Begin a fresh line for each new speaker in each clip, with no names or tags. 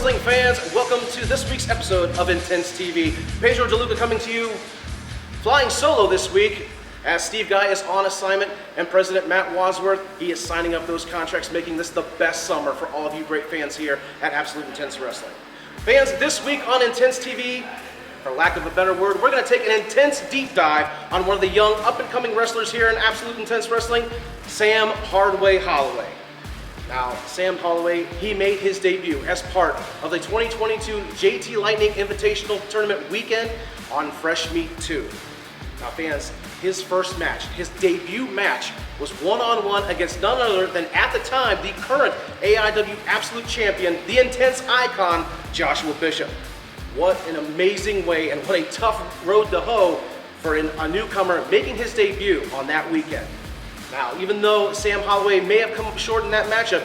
wrestling fans, welcome to this week's episode of Intense TV. Pedro DeLuca coming to you, flying solo this week, as Steve Guy is on assignment and President Matt Wadsworth, he is signing up those contracts, making this the best summer for all of you great fans here at Absolute Intense Wrestling. Fans, this week on Intense TV, for lack of a better word, we're going to take an intense deep dive on one of the young up-and-coming wrestlers here in Absolute Intense Wrestling, Sam "Hardway" Holloway. Now, Sam Holloway, he made his debut as part of the 2022 JT Lightning Invitational Tournament weekend on Fresh Meat 2. Now fans, his first match, his debut match, was one-on-one against none other than, at the time, the current AIW Absolute Champion, the Intense Icon, Joshua Bishop. What an amazing way and what a tough road to hoe for a newcomer making his debut on that weekend. Now, even though Sam Holloway may have come up short in that matchup,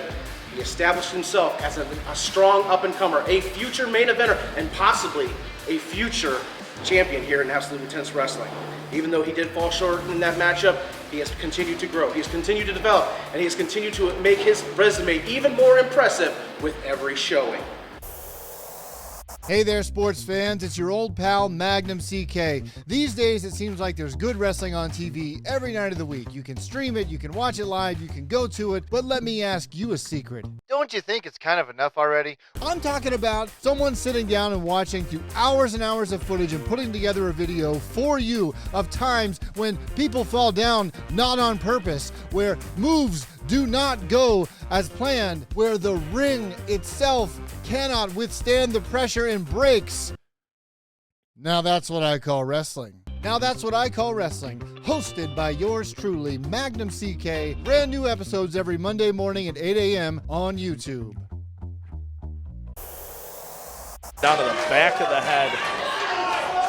he established himself as a strong up-and-comer, a future main eventer, and possibly a future champion here in Absolute Intense Wrestling. Even though he did fall short in that matchup, he has continued to grow, he has continued to develop, and he has continued to make his resume even more impressive with every showing.
Hey there, sports fans. It's your old pal, Magnum CK. These days, it seems like there's good wrestling on TV every night of the week. You can stream it, you can watch it live, you can go to it, but let me ask you a secret.
Don't you think it's kind of enough already?
I'm talking about someone sitting down and watching through hours and hours of footage and putting together a video for you of times when people fall down not on purpose, where moves do not go as planned, where the ring itself cannot withstand the pressure and breaks. Now that's what I call wrestling. Hosted by yours truly, Magnum CK. Brand new episodes every Monday morning at 8 a.m. on YouTube.
Down to the back of the head.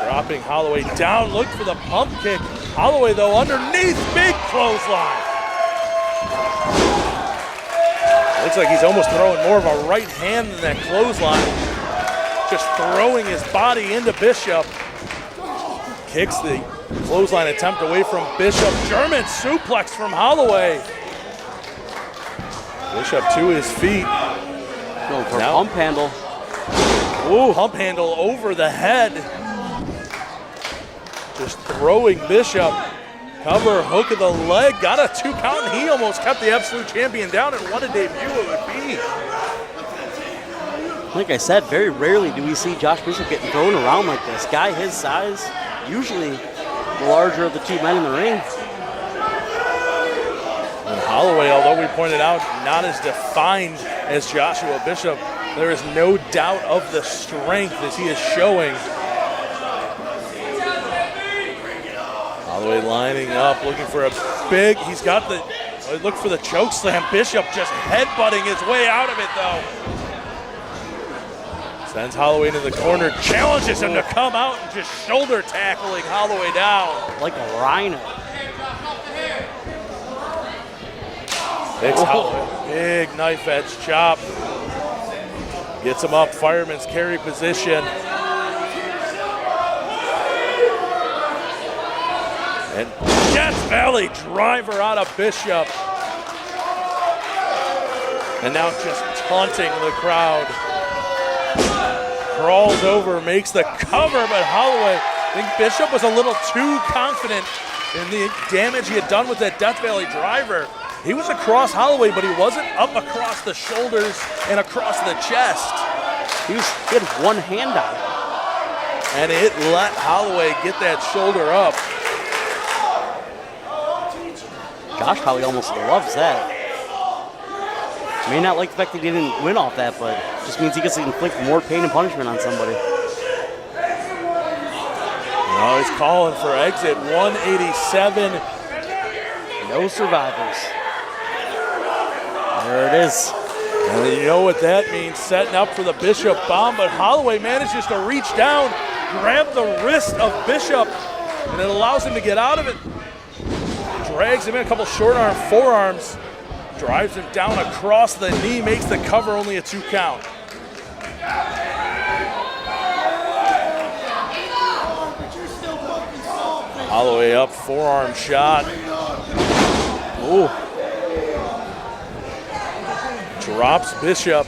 Dropping Holloway down, look for the pump kick. Holloway though underneath, big clothesline. Looks like he's almost throwing more of a right hand than that clothesline. Just throwing his body into Bishop. Kicks the clothesline attempt away from Bishop. German suplex from Holloway. Bishop to his feet.
Going for a pump handle.
Ooh, hump handle over the head. Just throwing Bishop. Cover, hook of the leg, got a 2 count, and he almost kept the Absolute Champion down, and what a debut it would be.
Like I said, very rarely do we see Josh Bishop getting thrown around like this. Guy his size, usually the larger of the two men in the ring.
And Holloway, although we pointed out, not as defined as Joshua Bishop, there is no doubt of the strength as he is showing. Holloway lining up, looking for a big, he's got the, look for the choke slam. Bishop just headbutting his way out of it though. Sends Holloway into the corner, challenges him to come out and just shoulder tackling Holloway down.
Like a rhino.
Picks Holloway, big knife edge chop. Gets him up, fireman's carry position. And Death Valley driver out of Bishop. And now just taunting the crowd. Crawls over, makes the cover, but Holloway, I think Bishop was a little too confident in the damage he had done with that Death Valley driver. He was across Holloway, but he wasn't up across the shoulders and across the chest.
He had one hand out.
And it let Holloway get that shoulder up.
Josh probably almost loves that. May not like the fact that he didn't win off that, but it just means he gets to inflict more pain and punishment on somebody.
Now he's calling for exit 187.
No survivors. There it is.
And you know what that means, setting up for the Bishop bomb, but Holloway manages to reach down, grab the wrist of Bishop, and it allows him to get out of it. Drags him in, a couple short arm forearms, drives him down across the knee, makes the cover only a 2 count. Holloway up, forearm shot. Ooh. Drops Bishop.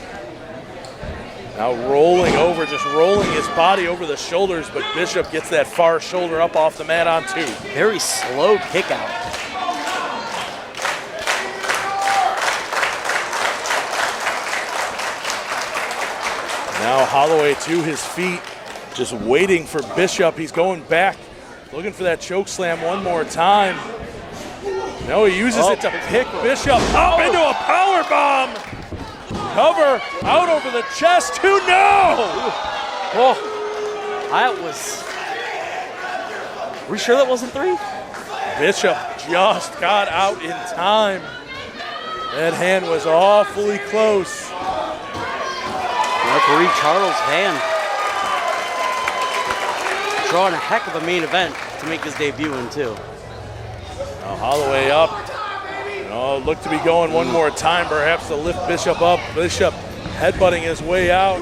Now rolling over, just rolling his body over the shoulders, but Bishop gets that far shoulder up off the mat on 2.
Very slow kick out.
Now Holloway to his feet, just waiting for Bishop. He's going back, looking for that choke slam one more time. No, he uses it to pick Bishop up into a power bomb. Cover out over the chest. 2, no!
Oh, that was. Were you sure that wasn't 3?
Bishop just got out in time. That hand was awfully close.
Referee Charles Van drawing a heck of a main event to make his debut in, too.
Now Holloway up. Oh, look to be going one more time, perhaps to lift Bishop up. Bishop headbutting his way out,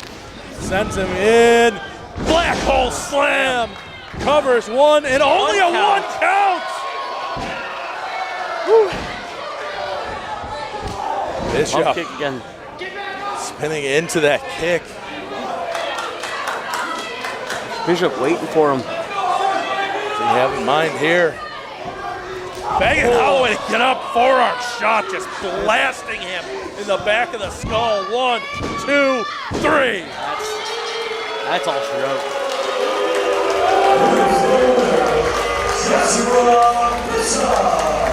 sends him in. Black hole slam. Covers 1 and only a 1 count. Whew. Bishop
Pump kick again.
spinning into that kick.
Bishop waiting for him.
What do you have in mind here? Begging Holloway to get up, forearm shot, just blasting him in the back of the skull. 1, 2, 3.
That's all she wrote.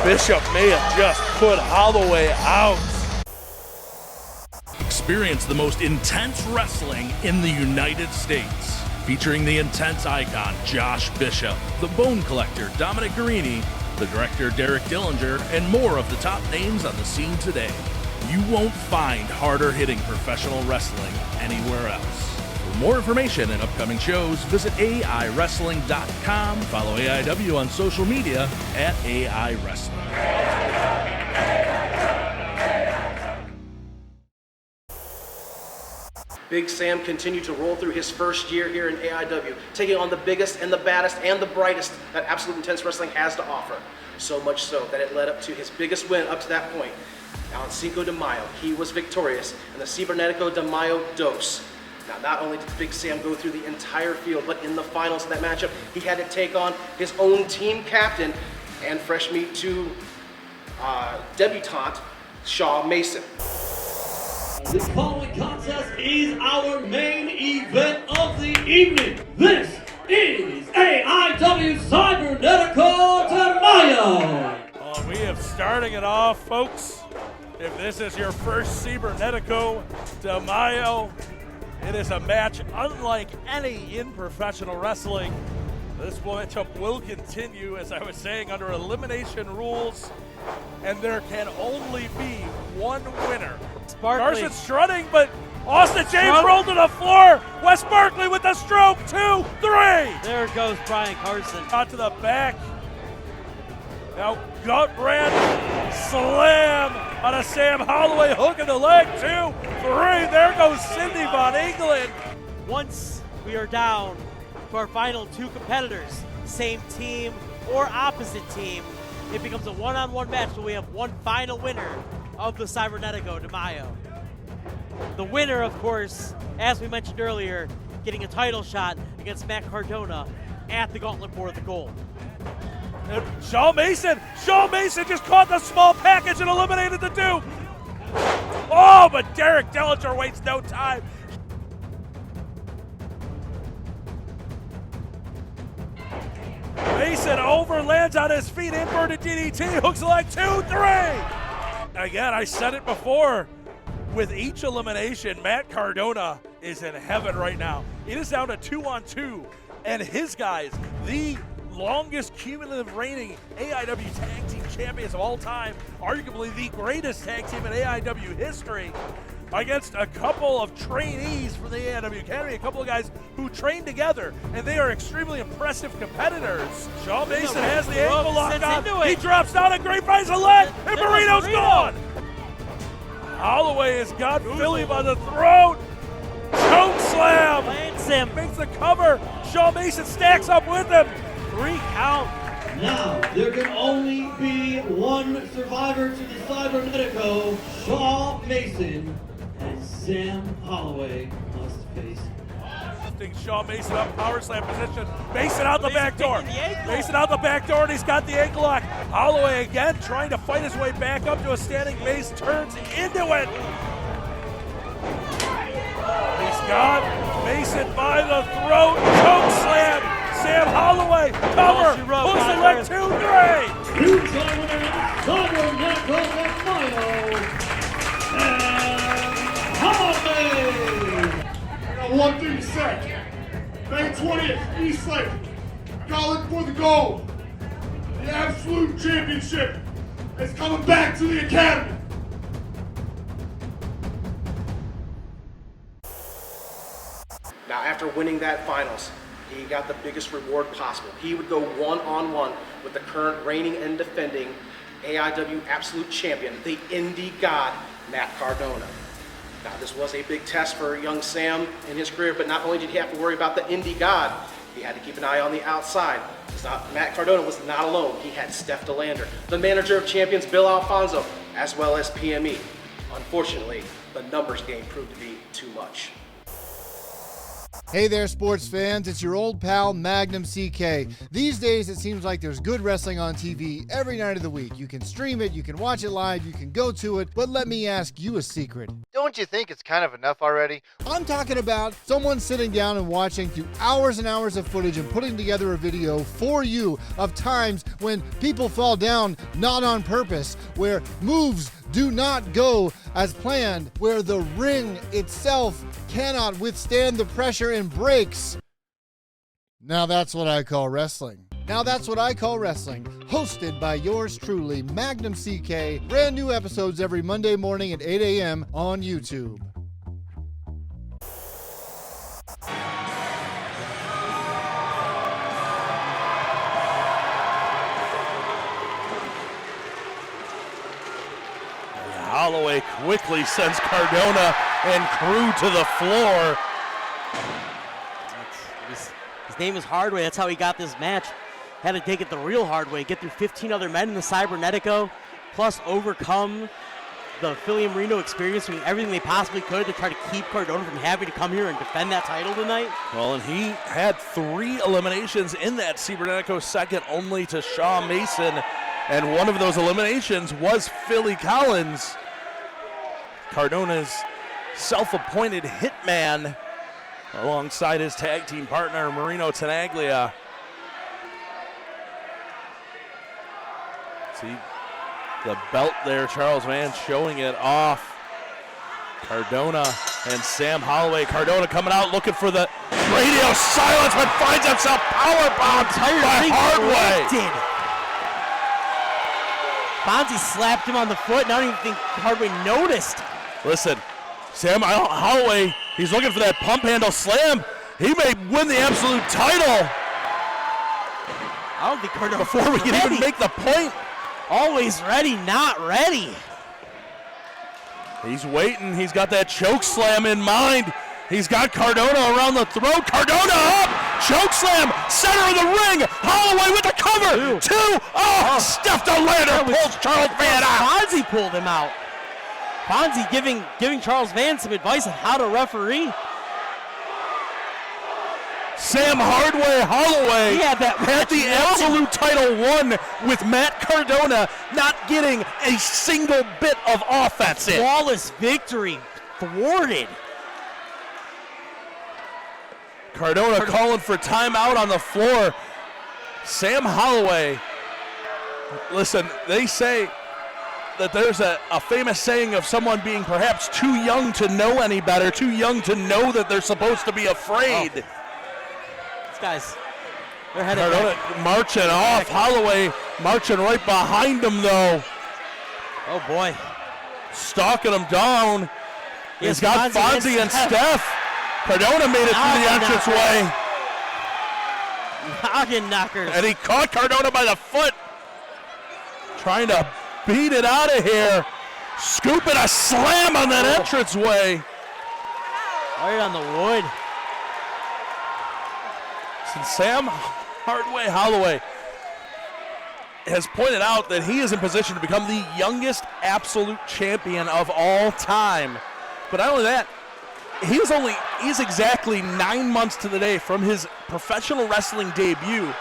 Bishop may have just put Holloway out.
Experience the most intense wrestling in the United States. Featuring the intense icon, Josh Bishop, the Bone Collector, Dominic Guarini, the director, Derek Dillinger, and more of the top names on the scene today. You won't find harder hitting professional wrestling anywhere else. For more information and upcoming shows, visit AIWrestling.com. Follow AIW on social media at AI Wrestling.
Big Sam continued to roll through his first year here in AIW, taking on the biggest and the baddest and the brightest that Absolute Intense Wrestling has to offer. So much so that it led up to his biggest win up to that point. Now on Cinco de Mayo, he was victorious in the Cybernetico de Mayo Dos. Now not only did Big Sam go through the entire field, but in the finals of that matchup, he had to take on his own team captain and fresh meat to debutante, Shaw Mason.
The following contest is our main event of the evening. This is AIW Cybernetico de Mayo.
We have starting it off, folks. If this is your first Cybernetico de Mayo, it is a match unlike any in professional wrestling. This matchup will continue, as I was saying, under elimination rules, and there can only be one winner.
Sparkley.
Carson strutting, but Austin James rolled to the floor. Wes Barkley with the stroke. 2, 3.
There goes Brian Carson.
Out to the back. Now gut wrench slam on a Sam Holloway, hook in the leg. 2, 3. There goes Cindy Von England.
Once we are down to our final 2 competitors, same team or opposite team, it becomes a one-on-one match, so we have one final winner of the Cybernetico de Mayo. The winner, of course, as we mentioned earlier, getting a title shot against Matt Cardona at the Gauntlet for the gold.
And Shaw Mason just caught the small package and eliminated the Duke. Oh, but Derek Dillinger wastes no time. Mason overlands on his feet, inverted DDT, hooks the leg. 2, 3. Again, I said it before. With each elimination, Matt Cardona is in heaven right now. It is down to 2-on-2, and his guys, the longest cumulative reigning AIW Tag Team Champions of all time, arguably the greatest tag team in AIW history, against a couple of trainees from the AIW Academy, a couple of guys who trained together, and they are extremely impressive competitors. Shaw Mason has the ankle lock on. He drops down and grapevines a leg, and Marino's gone. Holloway has got Philly by the throat. Choke slam.
Lands him.
Makes the cover. Shaw Mason stacks up with him.
3 count.
Now, there can only be one survivor to the Cybernetico, Shaw Mason, and Sam Holloway must case.
Shaw Mason up, power slam position. Mason out the back door.
kicking the ankle.
Mason out the back door, and he's got the ankle lock. Holloway again trying to fight his way back up to a standing base, turns into it. He's got Mason by the throat, choke slam. Sam Holloway, cover, pulls the leg 2-3.
Two Cybernetics, Cybernetico de Mayo, and Holloway.
I got one thing to say. May 20th, East Lake. Calling for the gold. The absolute championship is coming back to the academy.
Now, after winning that finals, he got the biggest reward possible. He would go one-on-one with the current reigning and defending AIW Absolute Champion, the Indie God, Matt Cardona. Now, this was a big test for young Sam in his career, but not only did he have to worry about the Indie God, he had to keep an eye on the outside. Matt Cardona was not alone. He had Steph DeLander, the manager of champions Bill Alfonso, as well as PME. Unfortunately, the numbers game proved to be too much.
Hey there, sports fans. It's your old pal, Magnum CK. These days, it seems like there's good wrestling on TV every night of the week. You can stream it, you can watch it live, you can go to it, but let me ask you a secret.
Don't you think it's kind of enough already?
I'm talking about someone sitting down and watching through hours and hours of footage and putting together a video for you of times when people fall down not on purpose, where moves do not go as planned, where the ring itself cannot withstand the pressure and breaks. Now that's what I call wrestling. Hosted by yours truly, Magnum CK. Brand new episodes every Monday morning at 8 a.m. on YouTube.
Holloway quickly sends Cardona and crew to the floor.
His name is Hardway. That's how he got this match. Had to take it the real hard way. Get through 15 other men in the Cybernetico, plus overcome the Philly and Reno experience, doing everything they possibly could to try to keep Cardona from having to come here and defend that title tonight.
Well, and he had 3 eliminations in that Cybernetico, second only to Shaw Mason. And one of those eliminations was Philly Collins, Cardona's self-appointed hitman, alongside his tag team partner, Marino Tenaglia. See the belt there, Charles Vance showing it off. Cardona and Sam Holloway. Cardona coming out looking for the radio silence, but finds himself powerbombed by Hardway.
Fonzie slapped him on the foot, and I don't even think Hardway noticed.
Listen, Sam Holloway, he's looking for that pump handle slam. He may win the absolute title.
I don't think Cardona
before we can even make the point.
Always ready, not ready.
He's waiting. He's got that choke slam in mind. He's got Cardona around the throat. Cardona up! Choke slam! Center of the ring! Holloway with the cover! 2! Oh! Steph DeLander pulls Charles Van out!
Fonzie pulled him out. Fonzie giving Charles Van some advice on how to referee.
Sam Holloway
had
the absolute title won with Matt Cardona not getting a single bit of offense in.
Flawless victory, thwarted.
Cardona calling for timeout on the floor. Sam Holloway, listen, they say that there's a famous saying of someone being perhaps too young to know any better, too young to know that they're supposed to be afraid.
Oh. These guys, they're headed
Cardona
back.
marching off. Holloway marching right behind him, though.
Oh, boy.
Stalking him down.
Yes,
He's got Fonzie and Steph. Cardona made it through the entranceway.
Noggin knockers.
And he caught Cardona by the foot. Trying to beat it out of here. Scooping a slam on that entranceway.
Right on the wood.
And Sam Holloway has pointed out that he is in position to become the youngest absolute champion of all time. But not only that, he is only He's exactly 9 months to the day from his professional wrestling debut.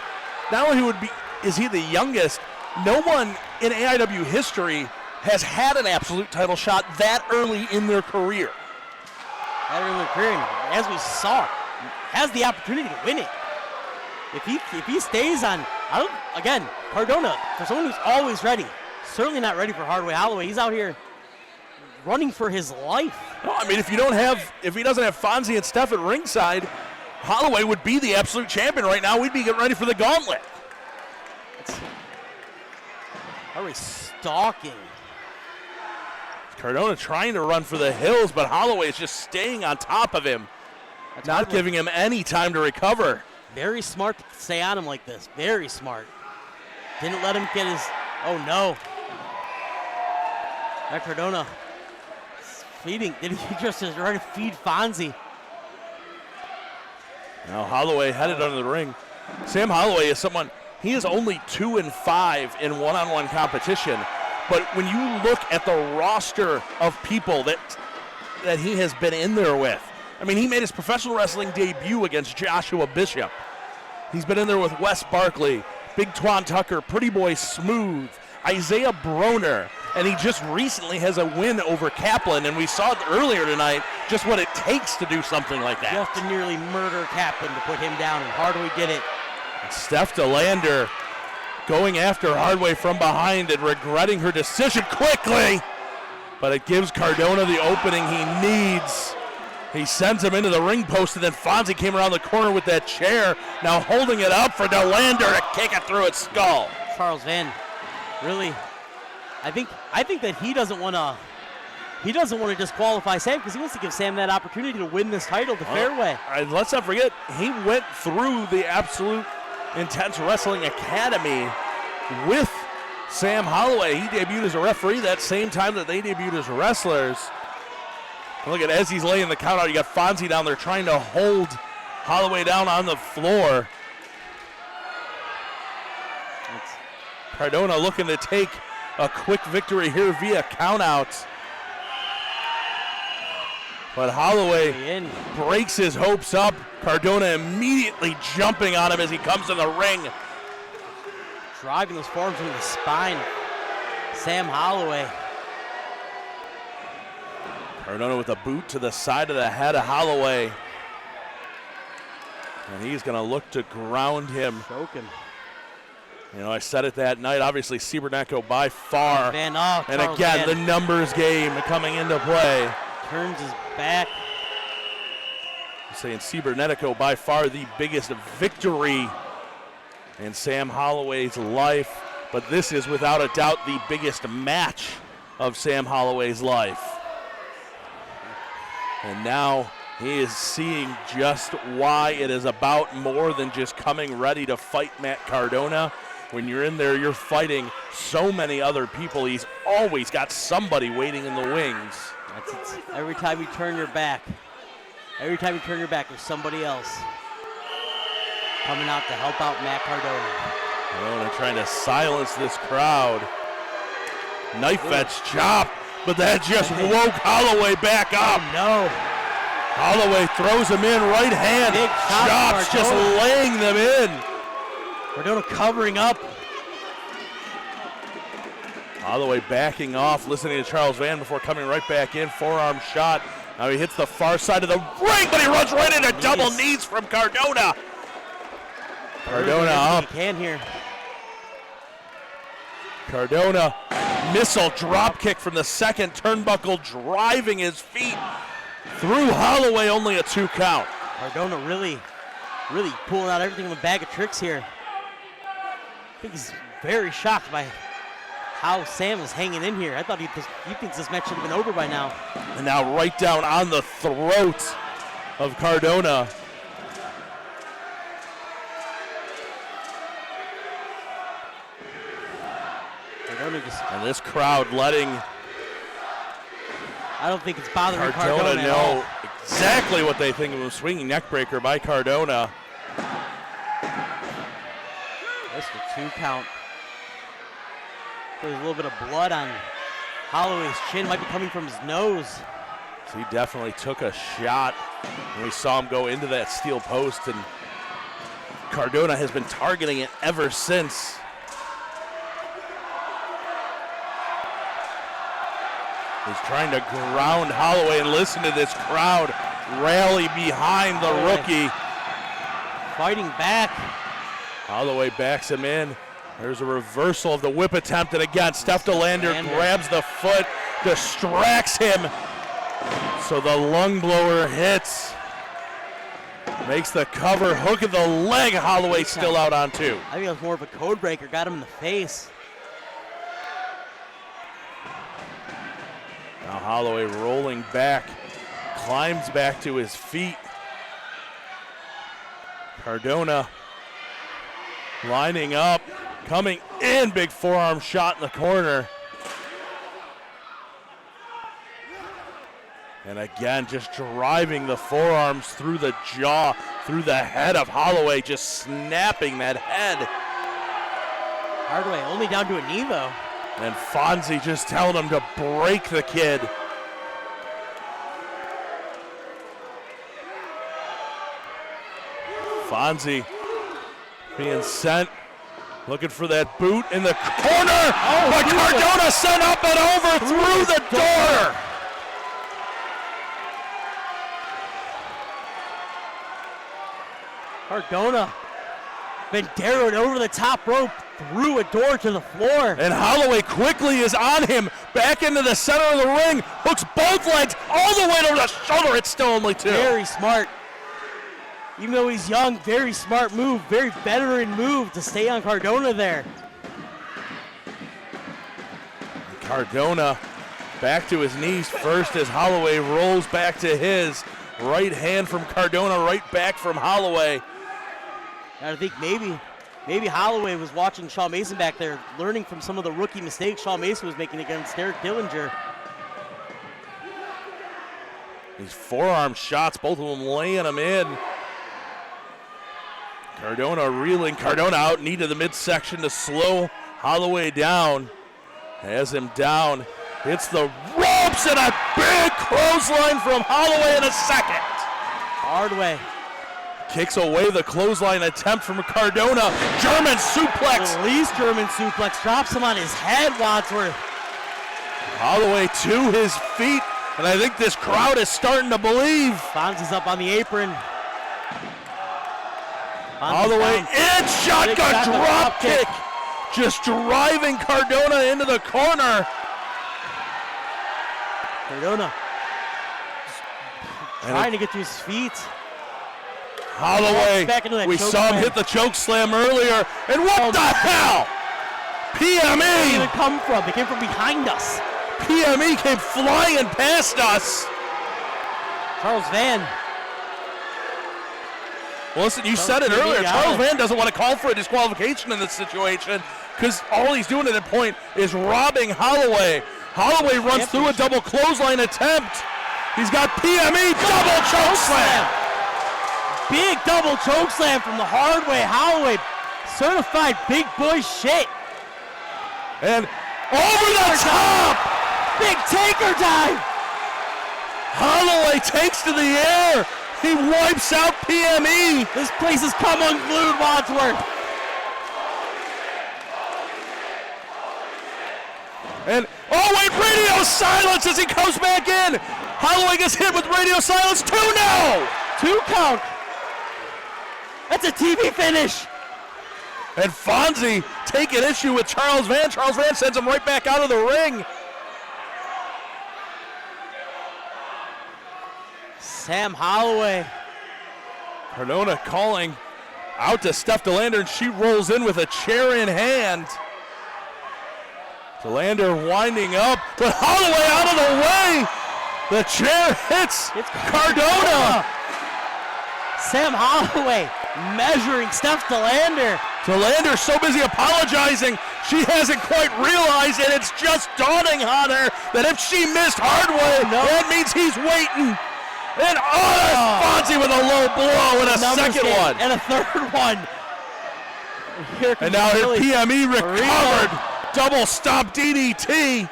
Not only is he the youngest, no one in AIW history has had an absolute title shot that early in their career.
As we saw, has the opportunity to win it. If he stays on, again, Cardona, for someone who's always ready, certainly not ready for Holloway. He's out here running for his life.
No, I mean, if he doesn't have Fonzie and Steph at ringside, Holloway would be the absolute champion right now. We'd be getting ready for the gauntlet.
Holloway stalking.
Cardona trying to run for the hills, but Holloway is just staying on top of him, not giving him any time to recover.
Very smart to stay on him like this. Very smart. Didn't let him get his. Oh no. That Cardona feeding. Did he just try to feed Fonzie?
Now Holloway headed under the ring. Sam Holloway is someone, he is only 2-5 in one-on-one competition. But when you look at the roster of people that he has been in there with, I mean, he made his professional wrestling debut against Joshua Bishop. He's been in there with Wes Barkley, Big Twan Tucker, Pretty Boy Smooth, Isaiah Broner, and he just recently has a win over Kaplan, and we saw it earlier tonight, just what it takes to do something like that.
Just to nearly murder Kaplan to put him down, and Hardaway did it.
And Steph DeLander going after Hardaway from behind and regretting her decision quickly, but it gives Cardona the opening he needs. He sends him into the ring post, and then Fonzie came around the corner with that chair, now holding it up for DeLander to kick it through its skull.
Charles Van, really, I think that he doesn't want to disqualify Sam because he wants to give Sam that opportunity to win this title the fair way.
Let's not forget, he went through the Absolute Intense Wrestling Academy with Sam Holloway. He debuted as a referee that same time that they debuted as wrestlers. Look at, as he's laying the count out, you got Fonzie down there trying to hold Holloway down on the floor. Cardona looking to take a quick victory here via countouts. But Holloway breaks his hopes up. Cardona immediately jumping on him as he comes in the ring.
Driving those forearms into the spine. Sam Holloway.
Cardona with a boot to the side of the head of Holloway. And he's going to look to ground him.
Choke him.
You know, I said it that night. Obviously, Cybernetico by far.
And
again, the numbers game coming into play.
Turns his back.
I'm saying Cybernetico by far the biggest victory in Sam Holloway's life. But this is without a doubt the biggest match of Sam Holloway's life. And now he is seeing just why it is about more than just coming ready to fight Matt Cardona. When you're in there, you're fighting so many other people. He's always got somebody waiting in the wings.
That's it. Every time you turn your back, there's somebody else coming out to help out Matt Cardona.
Cardona trying to silence this crowd. Knife edge chop, but that just woke Holloway back up.
Oh, no.
Holloway throws him in, right hand.
Big
chops, just laying them in.
Cardona covering up.
Holloway backing off, listening to Charles Van before coming right back in. Forearm shot. Now he hits the far side of the ring, but he runs right into double knees from Cardona. Cardona up.
He can here.
Cardona, missile drop kick from the second turnbuckle, driving his feet through Holloway, only a 2 count.
Cardona really pulling out everything in a bag of tricks here. I think he's very shocked by how Sam is hanging in here. I thought he thinks this match should have been over by now.
And now right down on the throat of Cardona. And this crowd letting
I don't think it's bothering Cardona at
know
all.
exactly what they think of him. Swinging neckbreaker by Cardona.
Just a 2 count. There's a little bit of blood on Holloway's chin. Might be coming from his nose.
So he definitely took a shot And we saw him go into that steel post, and Cardona has been targeting it ever since. He's trying to ground Holloway, and listen to this crowd rally behind the rookie.
Fighting back.
Holloway backs him in. There's a reversal of the whip attempt, and again, Steph DeLander grabs the foot, distracts him. So the lung blower hits. Makes the cover, hook of the leg. Holloway still out on 2.
I think it was more of a code breaker, got him in the face.
Now Holloway rolling back, climbs back to his feet. Cardona lining up, coming in, big forearm shot in the corner. And again, just driving the forearms through the jaw, through the head of Holloway, just snapping that head.
Hardaway only down to a knee though.
And Fonzie just telling him to break the kid. Fonzie being sent, looking for that boot in the corner, but Cardona sent up and over through the door.
Cardona been darrowed over the top rope, through a door to the floor.
And Holloway quickly is on him, back into the center of the ring, hooks both legs all the way to the shoulder. It's still only 2.
Very smart. Even though he's young, very smart move, very veteran move to stay on Cardona there.
Cardona back to his knees first as Holloway rolls back to his. Right hand from Cardona, right back from Holloway.
And I think maybe Holloway was watching Shaw Mason back there, learning from some of the rookie mistakes Shaw Mason was making against Derek Dillinger.
These forearm shots, both of them laying him in. Cardona reeling, Cardona out, knee to the midsection to slow Holloway down. Has him down, hits the ropes, and a big clothesline from Holloway in a second.
Hardway
kicks away the clothesline attempt from Cardona. German suplex.
Release German suplex, drops him on his head, Wadsworth.
Holloway to his feet, and I think this crowd is starting to believe.
Fonzie's up on the apron.
Holloway in, shotgun drop kick. Just driving Cardona into the corner.
Cardona trying to get to his feet.
Holloway, we saw him hit the choke slam earlier, and what the hell? PME!
Where did it come from? It came from behind us.
PME came flying past us.
Charles Van.
Well, listen, you said it earlier. Charles Van doesn't want to call for a disqualification in this situation because all he's doing at that point is robbing Holloway. Holloway runs through a double clothesline attempt. He's got PME double choke slam.
Big double choke slam from the hard way. Holloway, certified big boy shit.
And over the top.
Big taker dive.
Holloway takes to the air. He wipes out PME.
This place has come unglued, Wadsworth.
And, oh wait, radio silence as he comes back in. Holloway gets hit with radio silence. 2 now.
2 count. That's a TV finish.
And Fonzie taking issue with Charles Van. Charles Van sends him right back out of the ring.
Sam Holloway.
Cardona calling out to Steph DeLander, and she rolls in with a chair in hand. DeLander winding up, but Holloway out of the way. The chair hits Cardona.
Sam Holloway measuring Steph DeLander.
DeLander's so busy apologizing, she hasn't quite realized, and it's just dawning on her that if she missed Hardway, that means he's waiting. And Fonzie with a low blow and a second one.
And a third one.
And now his PME recovered. Double stop DDT.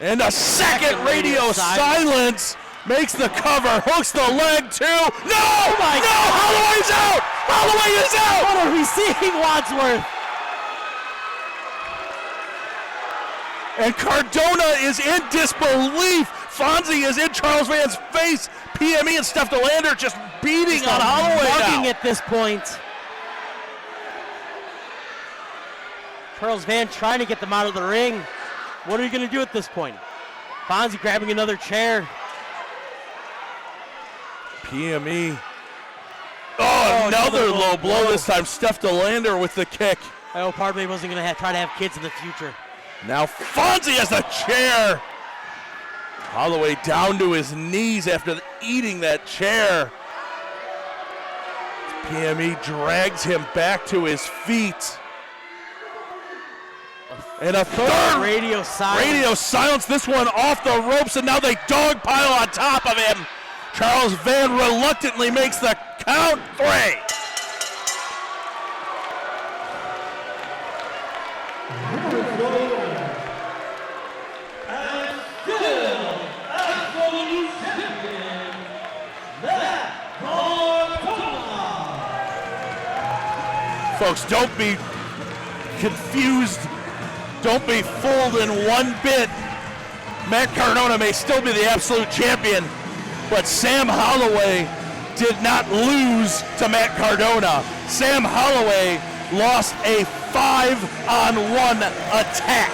And a second radio silence makes the cover, hooks the leg too. No!
Oh my
no!
God.
Holloway's out! Holloway is out!
What are we seeing, Wadsworth?
And Cardona is in disbelief. Fonzie is in Charles Van's face. PME and Steph DeLander just beating on Holloway
mugging
now.
at this point. Charles Van trying to get them out of the ring. What are you going to do at this point? Fonzie grabbing another chair.
PME. Oh, another low blow this time. Steph DeLander with the kick.
I hope Hardway wasn't going to try to have kids in the future.
Now Fonzie has the chair. Holloway down to his knees after eating that chair. PME drags him back to his feet. And a third
radio
silence. This one off the ropes, and now they dogpile on top of him. Charles Van reluctantly makes the count 3.
And still, absolute champion, Matt Cardona.
Folks, don't be confused. Don't be fooled in one bit. Matt Cardona may still be the absolute champion, but Sam Holloway did not lose to Matt Cardona. Sam Holloway lost a 5-on-1 attack.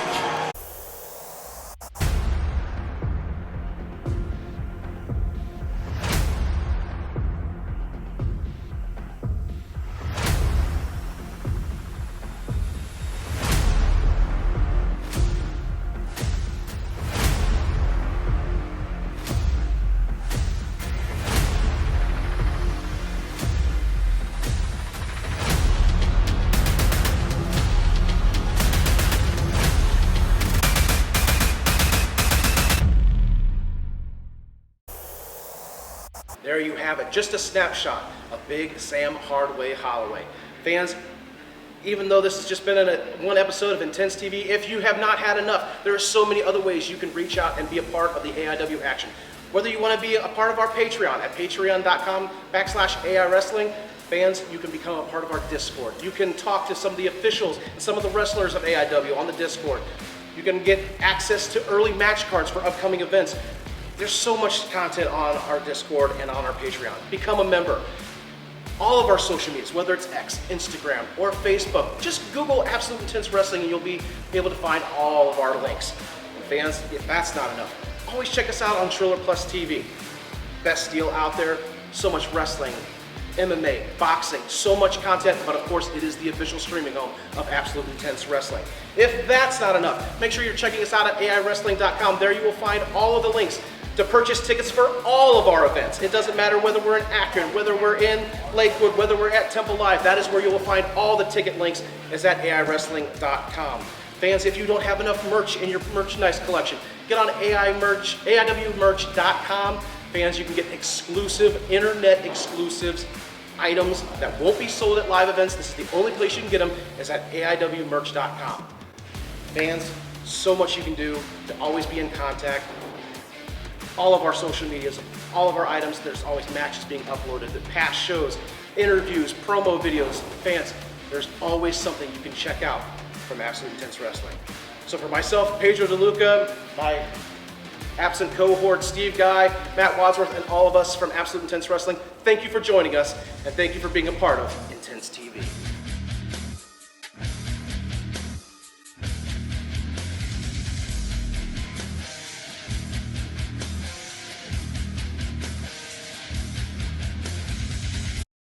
There you have it, just a snapshot of Big Sam Hardway Holloway. Fans, even though this has just been one episode of Intense TV, if you have not had enough, there are so many other ways you can reach out and be a part of the AIW action. Whether you want to be a part of our Patreon at patreon.com/AI Wrestling, fans, you can become a part of our Discord. You can talk to some of the officials and some of the wrestlers of AIW on the Discord. You can get access to early match cards for upcoming events. There's so much content on our Discord and on our Patreon. Become a member. All of our social medias, whether it's X, Instagram, or Facebook, just Google Absolute Intense Wrestling and you'll be able to find all of our links. And fans, if that's not enough, always check us out on Triller Plus TV. Best deal out there, so much wrestling, MMA, boxing, so much content, but of course it is the official streaming home of Absolute Intense Wrestling. If that's not enough, make sure you're checking us out at AIWrestling.com. There you will find all of the links to purchase tickets for all of our events. It doesn't matter whether we're in Akron, whether we're in Lakewood, whether we're at Temple Live. That is where you will find all the ticket links is at AIWrestling.com. Fans, if you don't have enough merch in your merchandise collection, get on AIWmerch.com. Fans, you can get exclusive, internet exclusives, items that won't be sold at live events. This is the only place you can get them is at AIWmerch.com. Fans, so much you can do to always be in contact. All of our social medias, all of our items, there's always matches being uploaded, the past shows, interviews, promo videos. Fans, there's always something you can check out from Absolute Intense Wrestling. So for myself, Pedro DeLuca, my absent cohort, Steve Guy, Matt Wadsworth, and all of us from Absolute Intense Wrestling, thank you for joining us, and thank you for being a part of Intense TV.